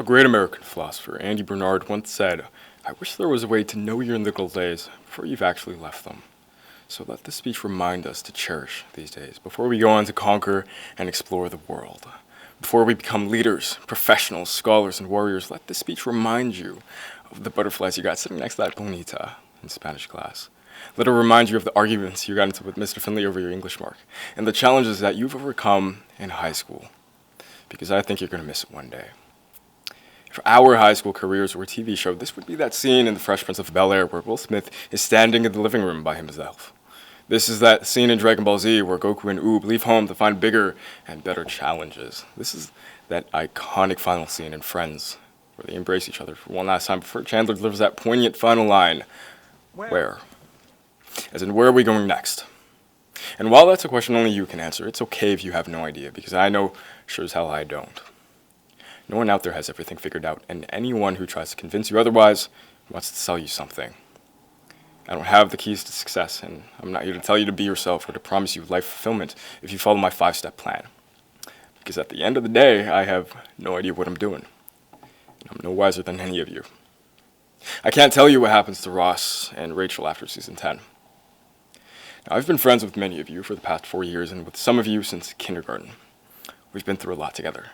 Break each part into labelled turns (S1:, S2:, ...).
S1: A great American philosopher, Andy Bernard, once said, "I wish there was a way to know your little days before you've actually left them." So let this speech remind us to cherish these days before we go on to conquer and explore the world. Before we become leaders, professionals, scholars, and warriors, let this speech remind you of the butterflies you got sitting next to that bonita in Spanish class. Let it remind you of the arguments you got into with Mr. Finley over your English mark, and the challenges that you've overcome in high school, because I think you're going to miss it one day. For our high school careers or TV show, this would be that scene in The Fresh Prince of Bel-Air where Will Smith is standing in the living room by himself. This is that scene in Dragon Ball Z where Goku and Oob leave home to find bigger and better challenges. This is that iconic final scene in Friends where they embrace each other for one last time before Chandler delivers that poignant final line, where? As in, where are we going next? And while that's a question only you can answer, it's okay if you have no idea, because I know sure as hell I don't. No one out there has everything figured out, and anyone who tries to convince you otherwise wants to sell you something. I don't have the keys to success, and I'm not here to tell you to be yourself or to promise you life fulfillment if you follow my 5-step plan. Because at the end of the day, I have no idea what I'm doing. And I'm no wiser than any of you. I can't tell you what happens to Ross and Rachel after season 10. Now, I've been friends with many of you for the past 4 years, and with some of you since kindergarten. We've been through a lot together.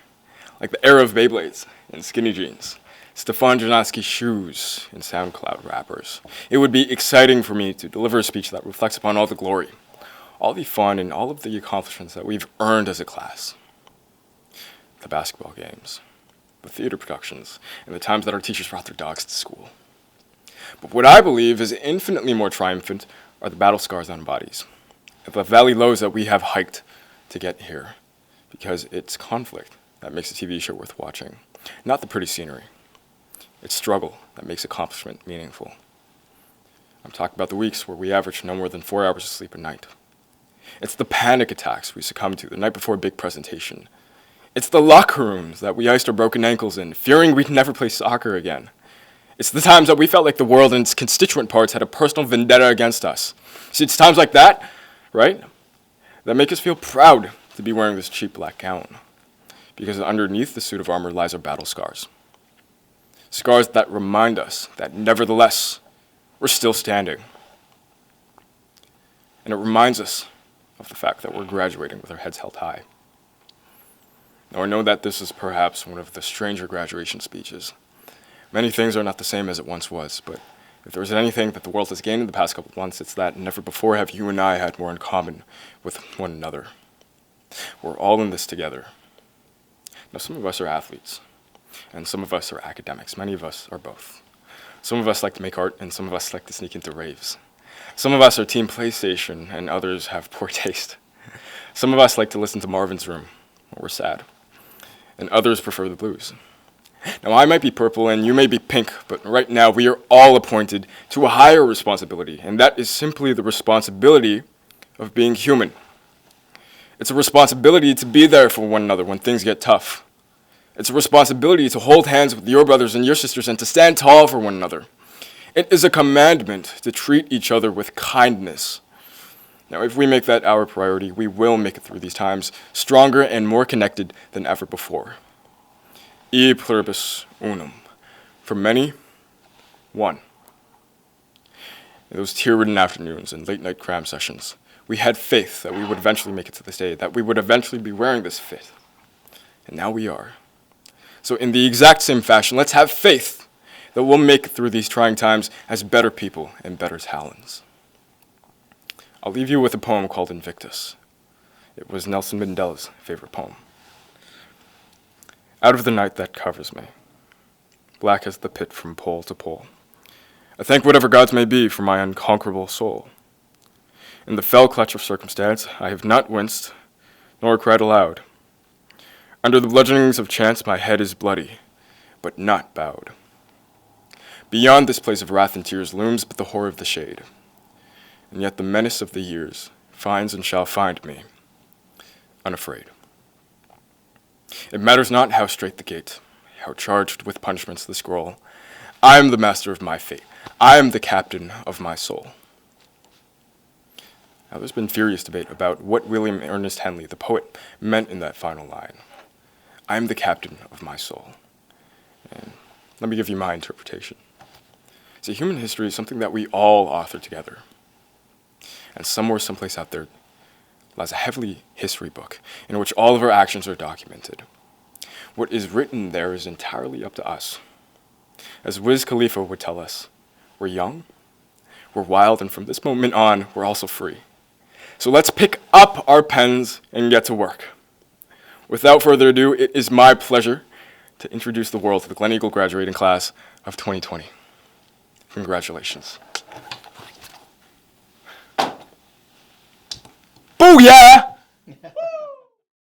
S1: Like the era of Beyblades and skinny jeans, Stefan Janoski's shoes and SoundCloud rappers. It would be exciting for me to deliver a speech that reflects upon all the glory, all the fun, and all of the accomplishments that we've earned as a class. The basketball games, the theater productions, and the times that our teachers brought their dogs to school. But what I believe is infinitely more triumphant are the battle scars on bodies, the valley lows that we have hiked to get here, because it's conflict that makes a TV show worth watching, not the pretty scenery. It's struggle that makes accomplishment meaningful. I'm talking about the weeks where we average no more than 4 hours of sleep a night. It's the panic attacks we succumb to the night before a big presentation. It's the locker rooms that we iced our broken ankles in, fearing we'd never play soccer again. It's the times that we felt like the world and its constituent parts had a personal vendetta against us. See, it's times like that, right, that make us feel proud to be wearing this cheap black gown. Because underneath the suit of armor lies our battle scars. Scars that remind us that nevertheless, we're still standing. And it reminds us of the fact that we're graduating with our heads held high. Now, I know that this is perhaps one of the stranger graduation speeches. Many things are not the same as it once was, but if there is anything that the world has gained in the past couple of months, it's that never before have you and I had more in common with one another. We're all in this together. Now, some of us are athletes, and some of us are academics. Many of us are both. Some of us like to make art, and some of us like to sneak into raves. Some of us are Team PlayStation, and others have poor taste. Some of us like to listen to Marvin's Room when we're sad, and others prefer the blues. Now, I might be purple, and you may be pink, but right now we are all appointed to a higher responsibility, and that is simply the responsibility of being human. It's a responsibility to be there for one another when things get tough. It's a responsibility to hold hands with your brothers and your sisters and to stand tall for one another. It is a commandment to treat each other with kindness. Now, if we make that our priority, we will make it through these times stronger and more connected than ever before. E pluribus unum. For many, one. In those tear-ridden afternoons and late-night cram sessions, we had faith that we would eventually make it to this day, that we would eventually be wearing this fit. And now we are. So in the exact same fashion, let's have faith that we'll make it through these trying times as better people and better talents. I'll leave you with a poem called Invictus. It was Nelson Mandela's favorite poem. Out of the night that covers me, black as the pit from pole to pole, I thank whatever gods may be for my unconquerable soul. In the fell clutch of circumstance, I have not winced, nor cried aloud. Under the bludgeonings of chance, my head is bloody, but not bowed. Beyond this place of wrath and tears looms but the horror of the shade, and yet the menace of the years finds and shall find me, unafraid. It matters not how straight the gate, how charged with punishments the scroll. I am the master of my fate. I am the captain of my soul. Now, there's been furious debate about what William Ernest Henley, the poet, meant in that final line. I am the captain of my soul. Let me give you my interpretation. See, human history is something that we all author together. And somewhere, someplace out there, lies a heavily history book in which all of our actions are documented. What is written there is entirely up to us. As Wiz Khalifa would tell us, we're young, we're wild, and from this moment on, we're also free. So let's pick up our pens and get to work. Without further ado, it is my pleasure to introduce the world to the Gleneagle graduating class of 2020. Congratulations. Booyah!